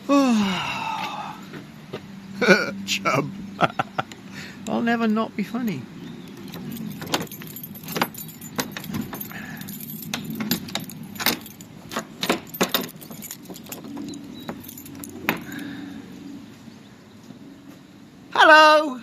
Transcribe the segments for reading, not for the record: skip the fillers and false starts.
Oh. Chub. I'll never not be funny. Hello.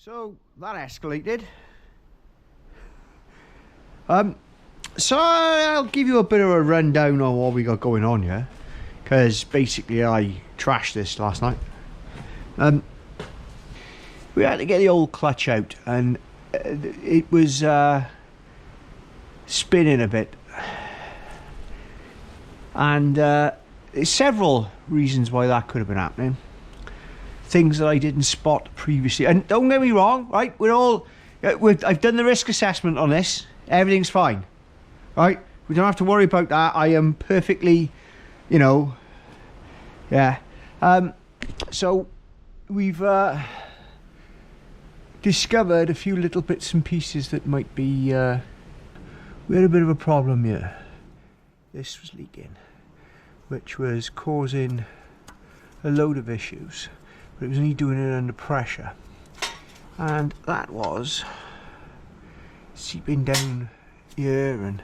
So that escalated. So I'll give you a bit of a rundown on what we got going on here, because basically I trashed this last night. We had to get the old clutch out, and it was spinning a bit, and there's several reasons why that could have been happening. Things that I didn't spot previously, and don't get me wrong, right? I've done the risk assessment on this. Everything's fine, right? We don't have to worry about that. I am perfectly, you know, yeah. So we've discovered a few little bits and pieces that might be. We had a bit of a problem here. This was leaking, which was causing a load of issues. But it was only doing it under pressure, and that was seeping down here and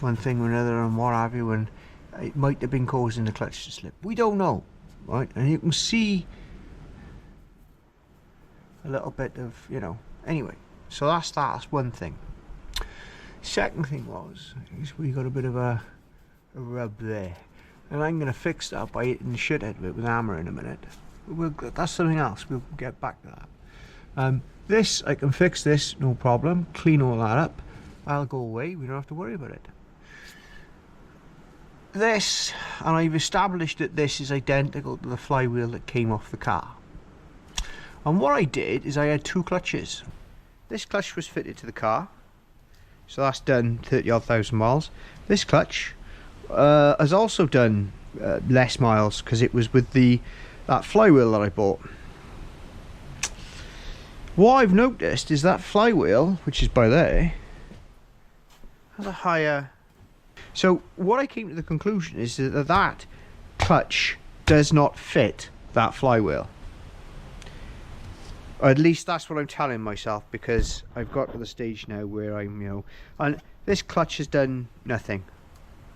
one thing or another and what have you, and it might have been causing the clutch to slip. We don't know, right? And you can see a little bit of, you know, anyway. So that's one thing. Second thing is we got a bit of a rub there, and I'm going to fix that by hitting the shit out of it with a hammer in a minute. That's something else. We'll get back to that. This, I can fix this, no problem. Clean all that up. I'll go away. We don't have to worry about it. This, and I've established that this is identical to the flywheel that came off the car. And what I did is I had two clutches. This clutch was fitted to the car, so that's done 30-odd thousand miles. This clutch has also done less miles because it was with that flywheel that I bought. What I've noticed is that flywheel, which is by there, has a higher... So what I came to the conclusion is that that clutch does not fit that flywheel. Or at least that's what I'm telling myself, because I've got to the stage now where I'm, you know, and this clutch has done nothing.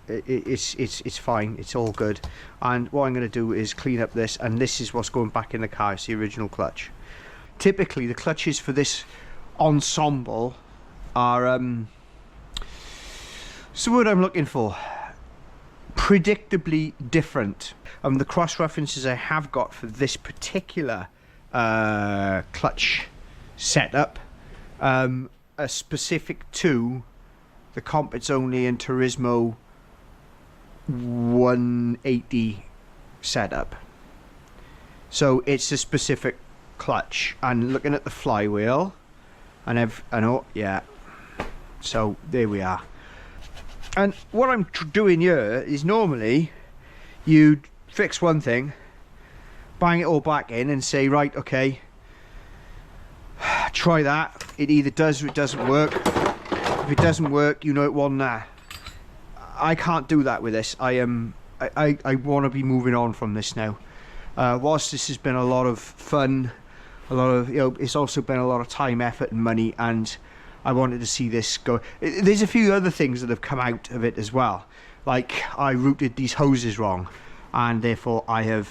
It's fine, it's all good. And what I'm going to do is clean up this, and this is what's going back in the car. It's the original clutch. Typically the clutches for this ensemble are what's the word I'm looking for? Predictably different. The cross references I have got for this particular clutch setup are specific to the Compets Only and Turismo 180 setup. So it's a specific clutch, and looking at the flywheel and oh yeah, so there we are. And what I'm doing here is, normally you fix one thing, bang it all back in and say, right, okay, try that. It either does or it doesn't work. If it doesn't work, you know it wasn't there. I can't do that with this. I want to be moving on from this now. Whilst this has been a lot of fun, a lot of, you know, it's also been a lot of time, effort and money, and I wanted to see this go. There's a few other things that have come out of it as well. Like, I routed these hoses wrong, and therefore I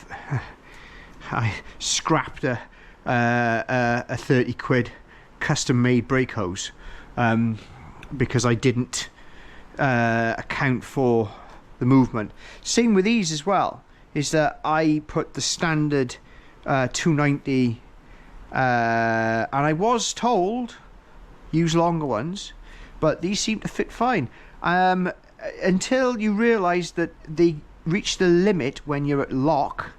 scrapped a 30 quid custom made brake hose, because I didn't account for the movement. Same with these as well, is that I put the standard 290, and I was told use longer ones, but these seem to fit fine, until you realise that they reach the limit when you're at lock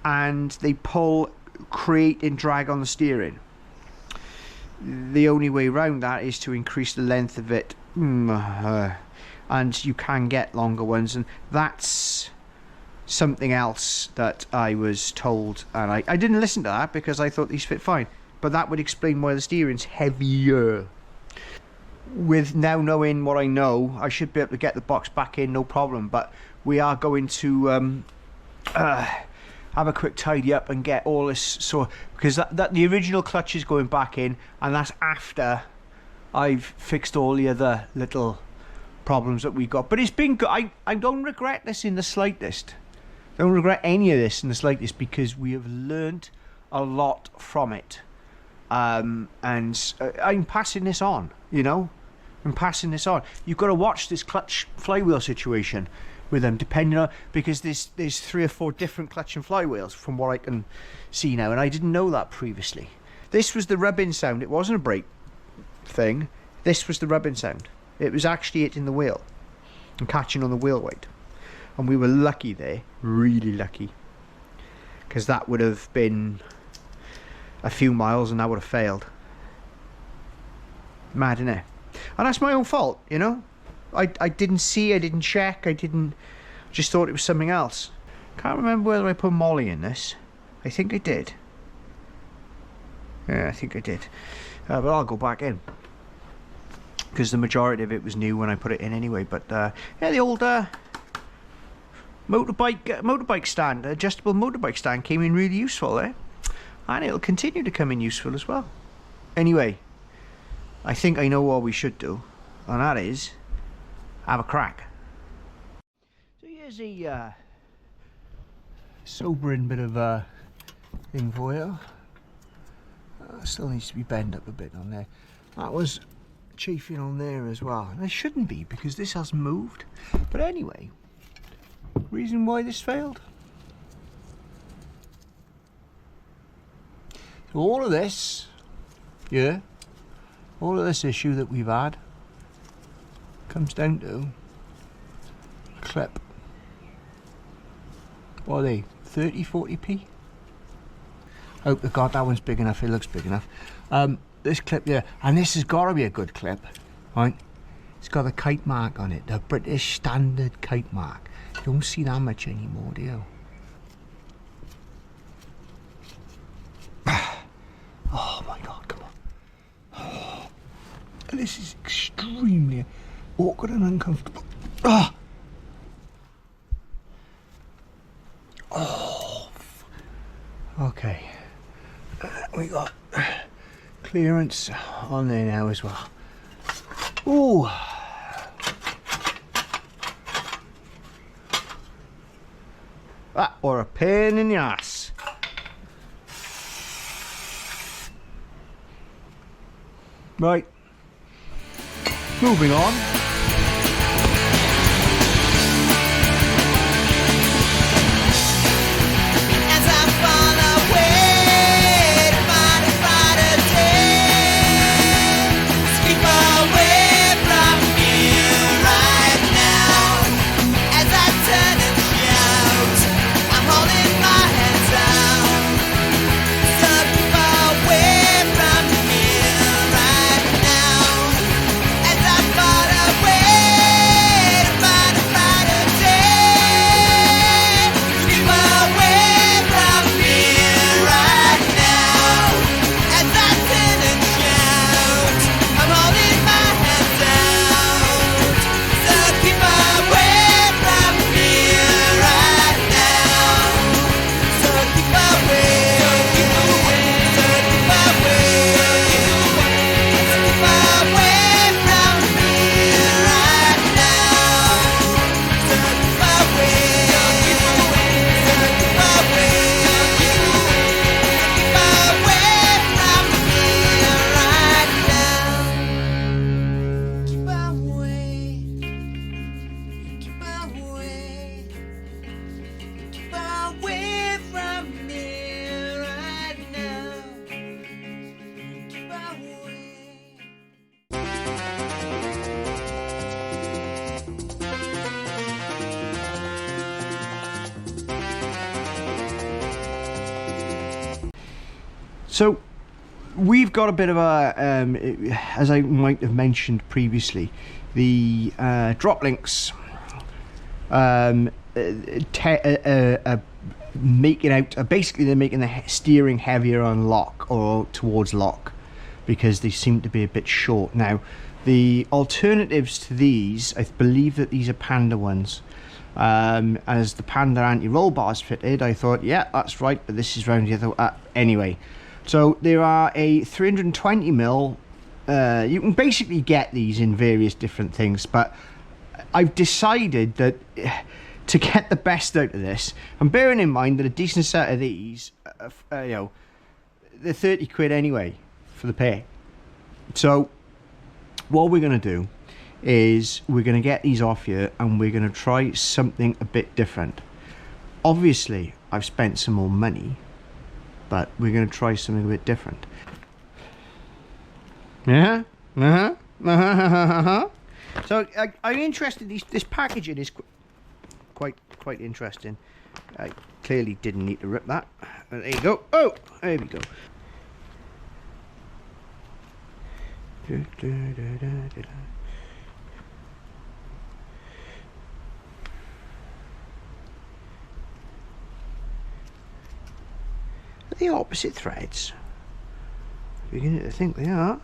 and they pull, create and drag on the steering. The only way around that is to increase the length of it, and you can get longer ones, and that's something else that I was told, and I didn't listen to that because I thought these fit fine. But that would explain why the steering's heavier. With now knowing what I know, I should be able to get the box back in, no problem. But we are going to have a quick tidy up and get all this, so because that the original clutch is going back in, and that's after I've fixed all the other little problems that we got. But it's been good. I don't regret this in the slightest. Don't regret any of this in the slightest, because we have learnt a lot from it. And I'm passing this on, you know. I'm passing this on. You've got to watch this clutch flywheel situation with them, depending on, because there's 3 or 4 different clutch and flywheels from what I can see now, and I didn't know that previously. This was the rubbing sound. It wasn't a brake thing. This was the rubbing sound. It was actually hitting the wheel and catching on the wheel weight, and we were lucky there, really lucky, because that would have been a few miles and that would have failed. Mad, innit? And that's my own fault, you know. I didn't see, I didn't check, just thought it was something else. Can't remember whether I put Molly in this. I think I did. Yeah, I think I did. But I'll go back in, because the majority of it was new when I put it in anyway. But yeah, the old motorbike stand, adjustable motorbike stand, came in really useful there. And it'll continue to come in useful as well. Anyway, I think I know what we should do, and that is have a crack. So here's a sobering bit of thing for you. Still needs to be bent up a bit on there. That was chafing on there as well, and it shouldn't be, because this hasn't moved. But anyway, reason why this failed. So all of this, yeah, all of this issue that we've had comes down to a clip. What are they, 30-40p? Hope to God that one's big enough, it looks big enough. This clip here, and this has got to be a good clip, right? It's got a kite mark on it, the British standard kite mark. You don't see that much anymore, do you? Oh my God, come on. This is extremely awkward and uncomfortable. Ah! Oh! Okay. We got clearance on there now as well. Ooh! That or a pain in the ass. Right. Moving on. So we've got a bit of a, as I might have mentioned previously, the drop links making out, basically they're making the steering heavier on lock or towards lock because they seem to be a bit short. Now the alternatives to these, I believe that these are Panda ones. As the Panda anti-roll bars fitted, I thought, yeah, that's right, but this is round the other. Anyway, so there are a 320mm. You can basically get these in various different things, but I've decided that to get the best out of this, and bearing in mind that a decent set of these, you know, they're 30 quid anyway for the pair. So what we're going to do is we're going to get these off here and we're going to try something a bit different. Obviously I've spent some more money, but we're going to try something a bit different. So I'm interested. This packaging is quite interesting. I clearly didn't need to rip that. There you go. Oh, there we go. Are they opposite threads? I'm beginning to think they are.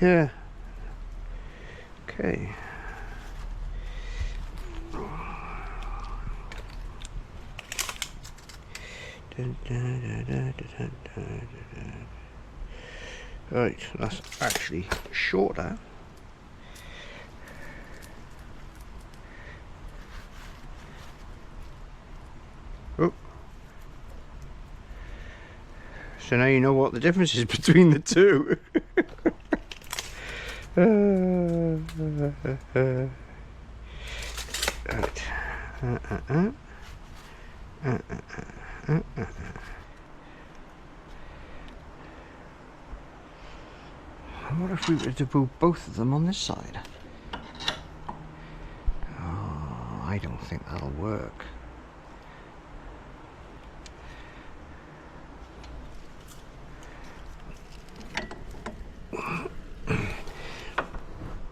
Yeah. Okay. Right, that's actually shorter. Oh. So now you know what the difference is between the two. Right. What if we were to put both of them on this side? Oh, I don't think that'll work.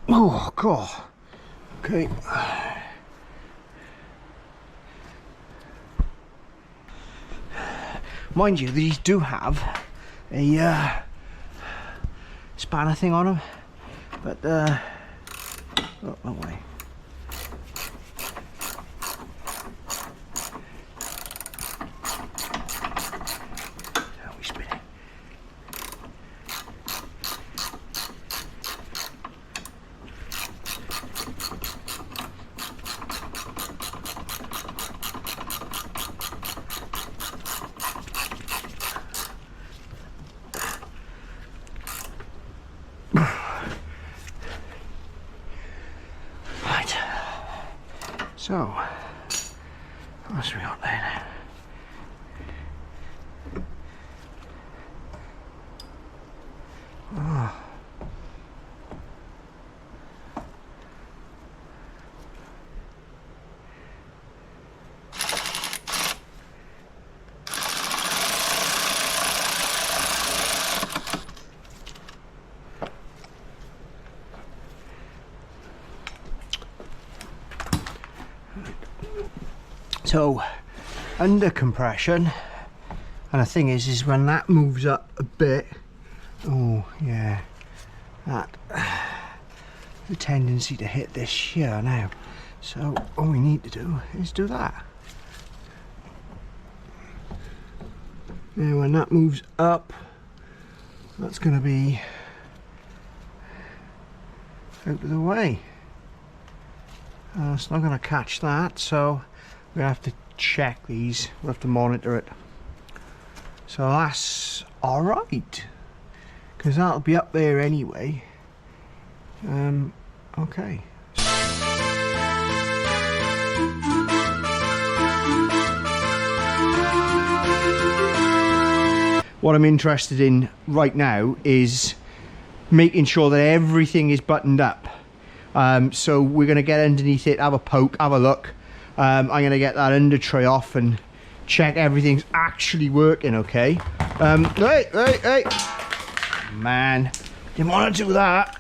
Oh god. Okay. Mind you, these do have a spanner thing on them, but oh, wrong way. How we spin it? So, what else we got there? Oh. So, under compression, and the thing is when that moves up a bit, oh yeah, that the tendency to hit this here now. So all we need to do is do that. Now when that moves up, that's going to be out of the way. It's not going to catch that, so we have to check these, we'll have to monitor it. So that's alright, because that'll be up there anyway. Okay. What I'm interested in right now is making sure that everything is buttoned up. So we're going to get underneath it, have a poke, have a look. I'm going to get that under tray off and check everything's actually working, okay? Hey! Man, didn't want to do that.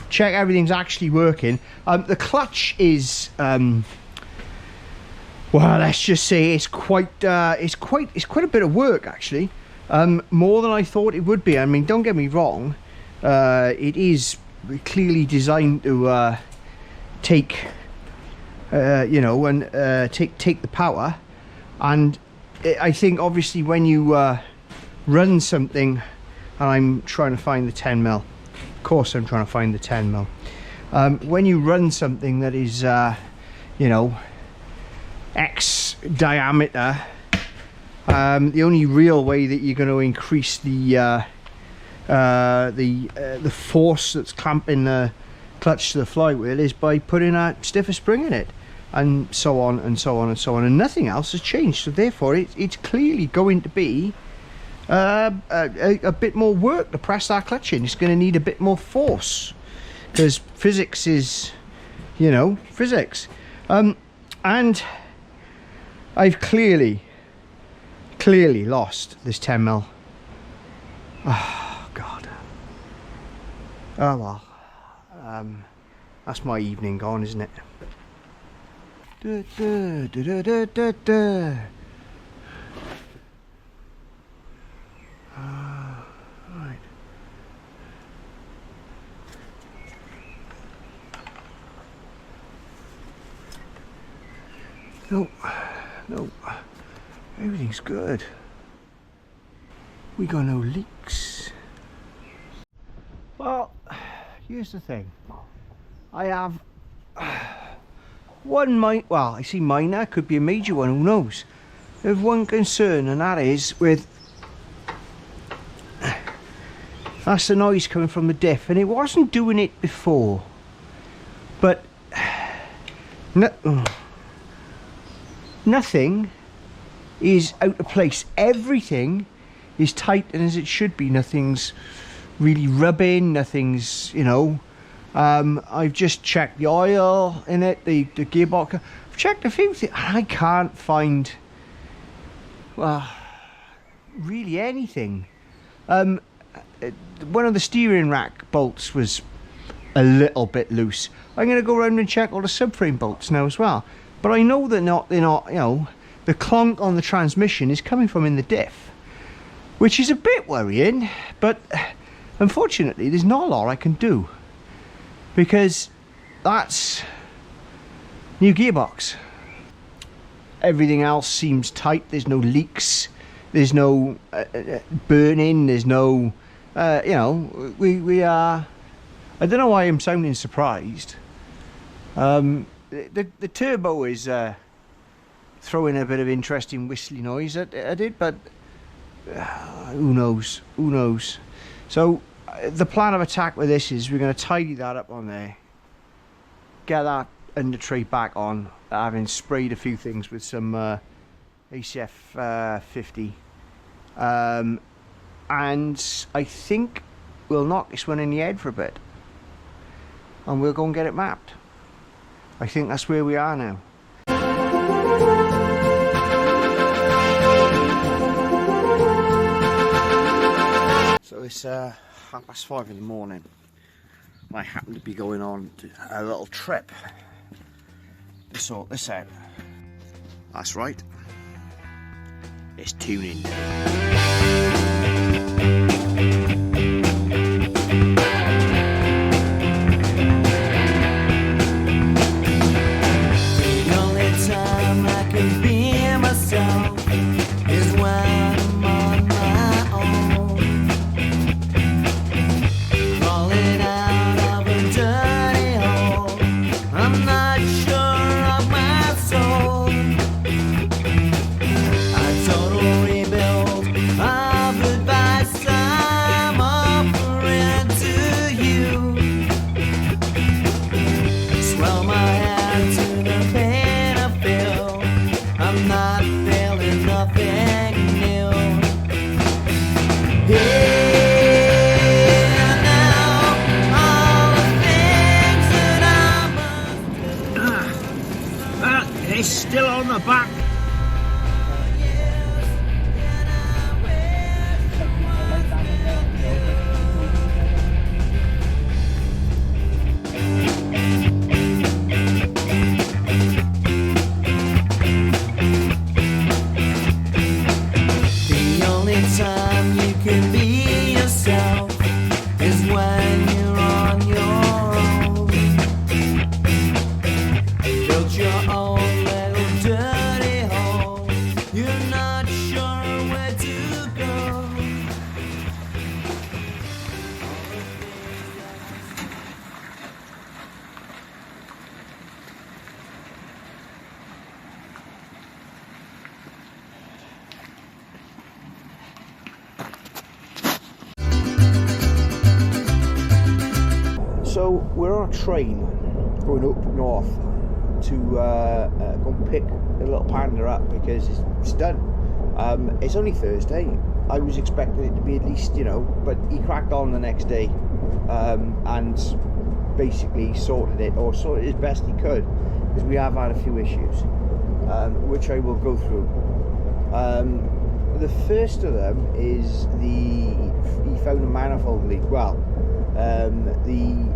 Check everything's actually working. The clutch is, well, let's just say it's quite a bit of work actually. More than I thought it would be. I mean, don't get me wrong. It is clearly designed to take you know, and take the power, and I think obviously when you run something, and I'm trying to find the 10mm, of course I'm trying to find the 10mm, when you run something that is you know, X diameter, the only real way that you're going to increase the force that's clamping the clutch to the flywheel is by putting a stiffer spring in it, and so on and so on and so on, and nothing else has changed. So therefore it's clearly going to be a bit more work to press that clutch in. It's going to need a bit more force, because physics is, you know, physics. And I've clearly lost this 10mm. Oh god. Oh well. That's my evening gone, isn't it? Right. No, everything's good. We got no leaks. Well, here's the thing. I have one well, I see minor, could be a major one, who knows. There's one concern, and that is with, that's the noise coming from the diff, and it wasn't doing it before, but nothing is out of place. Everything is tight and as it should be. Nothing's really rubbing, nothing's, you know. I've just checked the oil in it, the gearbox. I've checked a few things, and I can't find, well, really anything. One of the steering rack bolts was a little bit loose. I'm going to go around and check all the subframe bolts now as well. But I know they're not, you know, the clonk on the transmission is coming from in the diff. which is a bit worrying, but unfortunately there's not a lot I can do, because that's new gearbox. Everything else seems tight. There's no leaks, there's no burning, there's no you know, we are, I don't know why I'm sounding surprised. The turbo is throwing a bit of interesting whistly noise at it, but who knows, who knows. So the plan of attack with this is we're going to tidy that up on there, get that under tray back on, having sprayed a few things with some ACF 50, and I think we'll knock this one in the head for a bit and we'll go and get it mapped. I think that's where we are now. So it's 5:30 in the morning. I happen to be going on a little trip to sort this out. That's right, it's tuning day. It's still on the back. The only time you can be yourself is when you're on your own. Build your own dirty hole, you're not sure where to go. So we're on a train going up north to go and pick the little Panda up because it's done. It's only Thursday. I was expecting it to be at least, you know, but he cracked on the next day and basically sorted it, or sorted it as best he could, because we have had a few issues, which I will go through. The first of them is he found a manifold leak. Well, the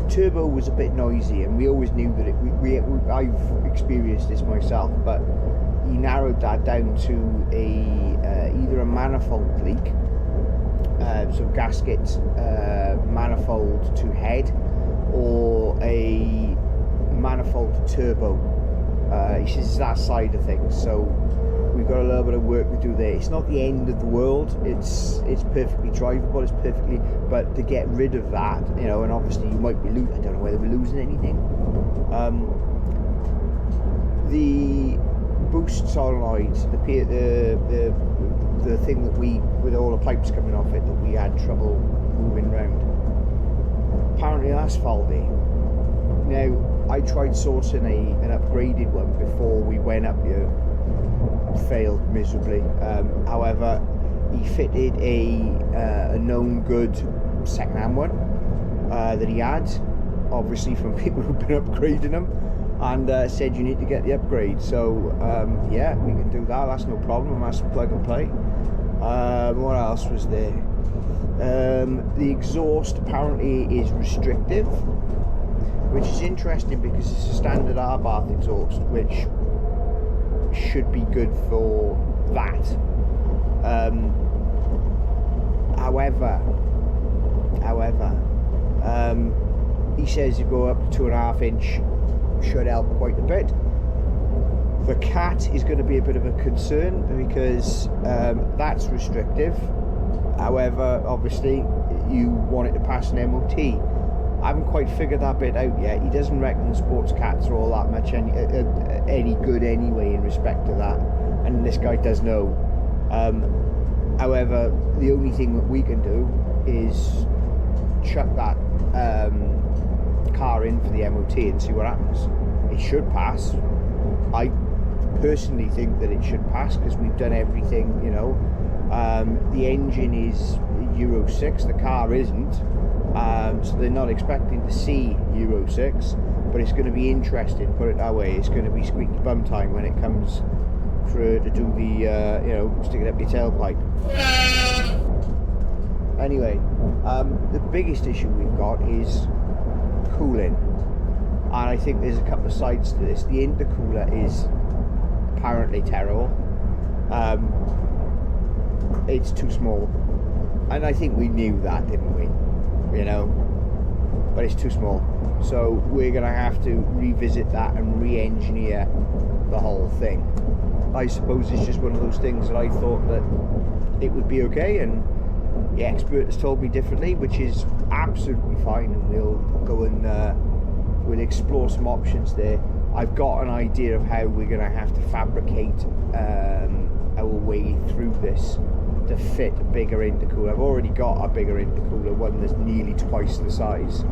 turbo was a bit noisy, and we always knew that I've experienced this myself, but he narrowed that down to either a manifold leak, so gasket manifold to head, or a manifold to turbo. He says it's that side of things, so we've got a little bit of work to do there. It's not the end of the world. It's perfectly drivable. It's perfectly, but to get rid of that, you know, and obviously you might be losing. I don't know whether we're losing anything. The boost solenoid, the thing that we, with all the pipes coming off it, that we had trouble moving around. Apparently that's faulty. Now I tried sourcing an upgraded one before we went up here. Failed miserably. However, he fitted a known good second-hand one that he had, obviously from people who've been upgrading them, and said you need to get the upgrade. So yeah, we can do that. That's no problem. That's plug and play. What else was there? The exhaust apparently is restrictive, which is interesting because it's a standard Abarth exhaust, which should be good for that. However, he says you go up to 2.5 inch should help quite a bit. The cat is going to be a bit of a concern because that's restrictive. However, obviously you want it to pass an MOT. I haven't quite figured that bit out yet. He doesn't reckon the sports cats are all that much any good anyway in respect to that, and this guy does know. However, the only thing that we can do is chuck that car in for the MOT and see what happens. It should pass. I personally think that it should pass because we've done everything, you know. The engine is Euro 6, the car isn't, so they're not expecting to see Euro 6, but it's going to be interesting, put it that way. It's going to be squeaky bum time when it comes for her to do the, you know, stick it up your tailpipe. Anyway, the biggest issue we've got is cooling, and I think there's a couple of sides to this. The intercooler is apparently terrible. It's too small, and I think we knew that, didn't we? You know, but it's too small, so we're gonna have to revisit that and re-engineer the whole thing. I suppose it's just one of those things that I thought that it would be okay, and the expert has told me differently, which is absolutely fine, and we'll go and we'll explore some options there. I've got an idea of how we're gonna have to fabricate our way through this to fit a bigger intercooler. I've already got a bigger intercooler, one that's nearly twice the size.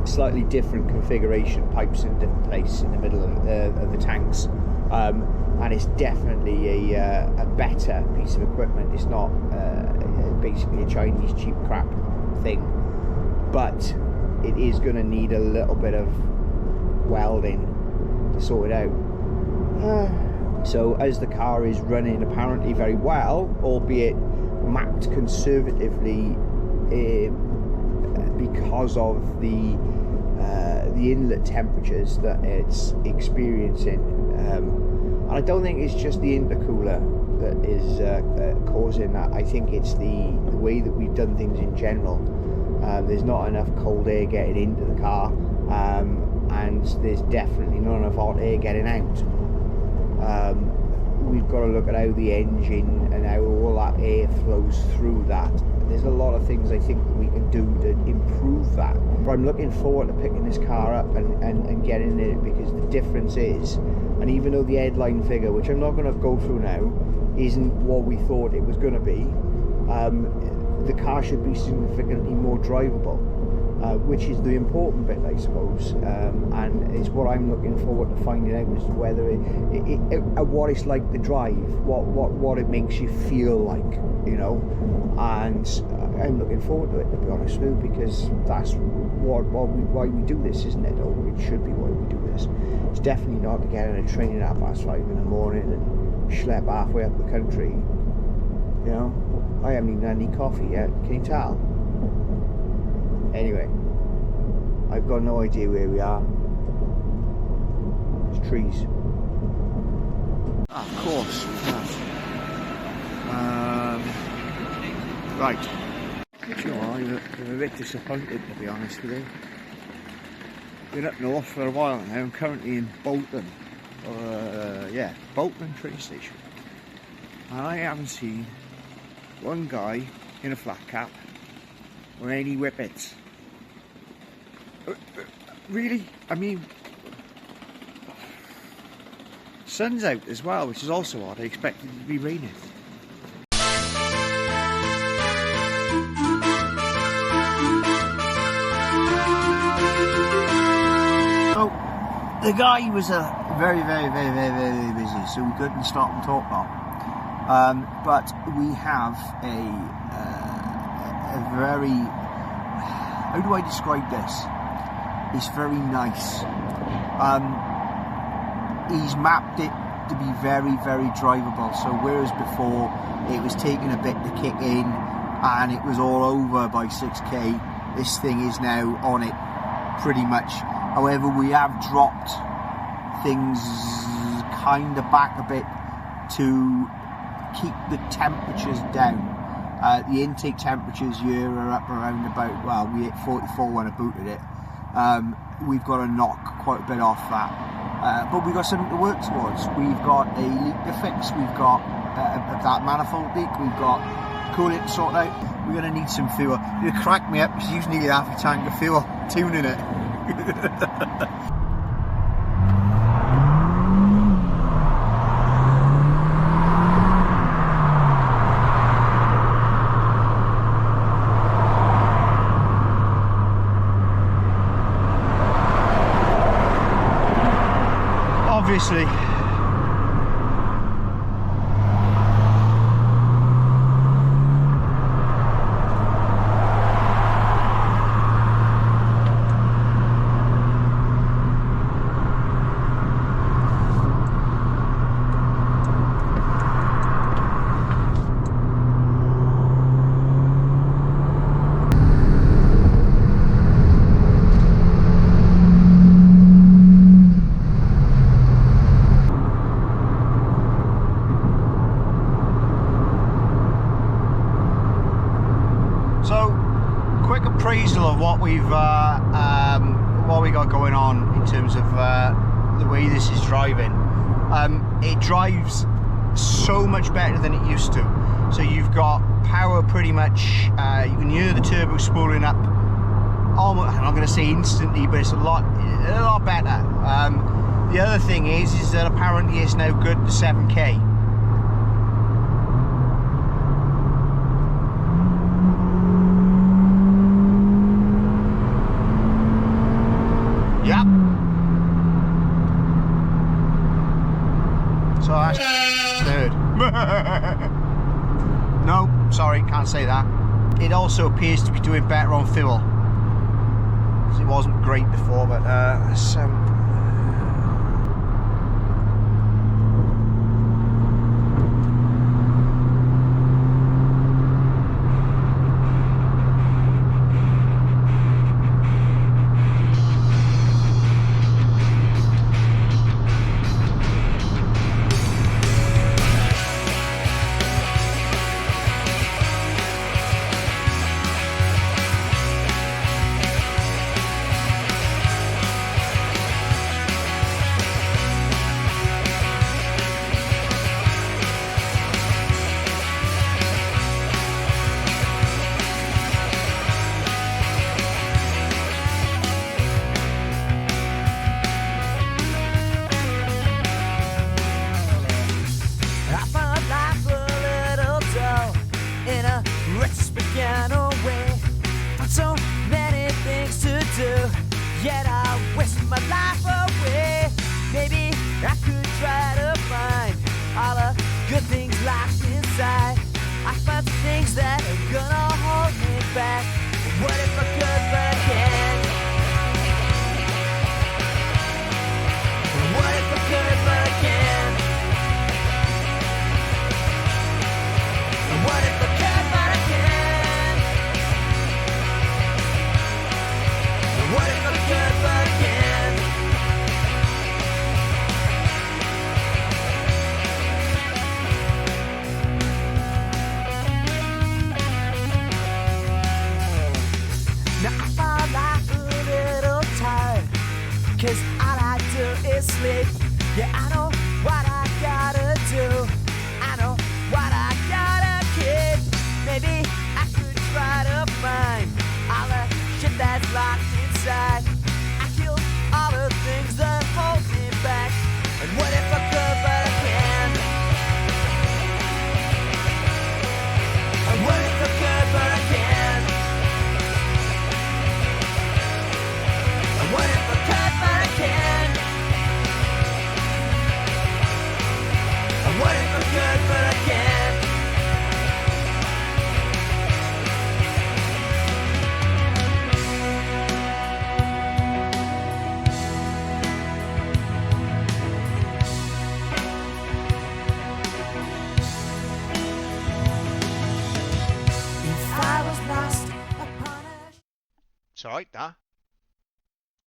Slightly different configuration, pipes in a different place in the middle of the tanks, and it's definitely a better piece of equipment. It's not basically a Chinese cheap crap thing, but it is going to need a little bit of welding to sort it out. So as the car is running apparently very well, albeit mapped conservatively because of the inlet temperatures that it's experiencing, and I don't think it's just the intercooler that is causing that. I think it's the way that we've done things in general. There's not enough cold air getting into the car, and there's definitely not enough hot air getting out. We've got to look at how the engine and how all that air flows through that. There's a lot of things I think that we can do to improve that. But I'm looking forward to picking this car up and getting in it, because the difference is, and even though the headline figure, which I'm not going to go through now, isn't what we thought it was going to be, the car should be significantly more drivable, which is the important bit, I suppose, and it's what I'm looking forward to finding out, is whether what it's like to drive, what it makes you feel like, you know. And I'm looking forward to it, to be honest with you, because that's why we do this, isn't it? Or it should be why we do this. It's definitely not to get in a train at 5:30 in the morning and schlep halfway up the country. You know, I haven't even had any coffee yet. Can you tell? Anyway, I've got no idea where we are. There's trees. Of course. Right. You know, I'm a bit disappointed, to be honest with you. Been up north for a while now. I'm currently in Bolton. Yeah, Bolton train station. And I haven't seen one guy in a flat cap or any whippets. Really? I mean, sun's out as well, which is also odd. I expected it to be raining. So, the guy was very busy, so we couldn't stop and talk long. But we have a very, how do I describe this? It's very nice. He's mapped it to be very drivable. So whereas before it was taking a bit to kick in and it was all over by 6k, this thing is now on it pretty much. However, we have dropped things kind of back a bit to keep the temperatures down. The intake temperatures here are up around about, well, we hit 44 when I booted it. We've got to knock quite a bit off that. But we've got something to work towards. We've got a leak to fix, we've got that manifold leak, we've got coolant to sort out. We're going to need some fuel. It'll crack me up because you use nearly half a tank of fuel tuning it. Obviously. Appraisal of what we got going on in terms of the way this is driving. It drives so much better than it used to. So you've got power pretty much. You can hear the turbo spooling up. Almost, I'm not going to say instantly, but it's a lot better. The other thing is that apparently it's now good to 7K. Yep. So that's third. No, sorry, can't say that. It also appears to be doing better on fuel. Because it wasn't great before, but so many things to do, yet I waste my life away. Maybe I could try to find all the good things locked inside. I find some things that are gonna hold me back. What if I could, but I can't? What if I could, but I can't? What if I could, but I can't? What if I could, but I can't? Now I find life a little tired, 'cause all I do is sleep. Yeah, I know what I gotta do. I know what I gotta keep. Maybe I could try to find all the shit that's locked inside. I kill all the things that hold me back. And what if I could, but I can't? And what if I could, but I can't? And what if I could, but I can't? And what if I could, but I can't? It's alright, that.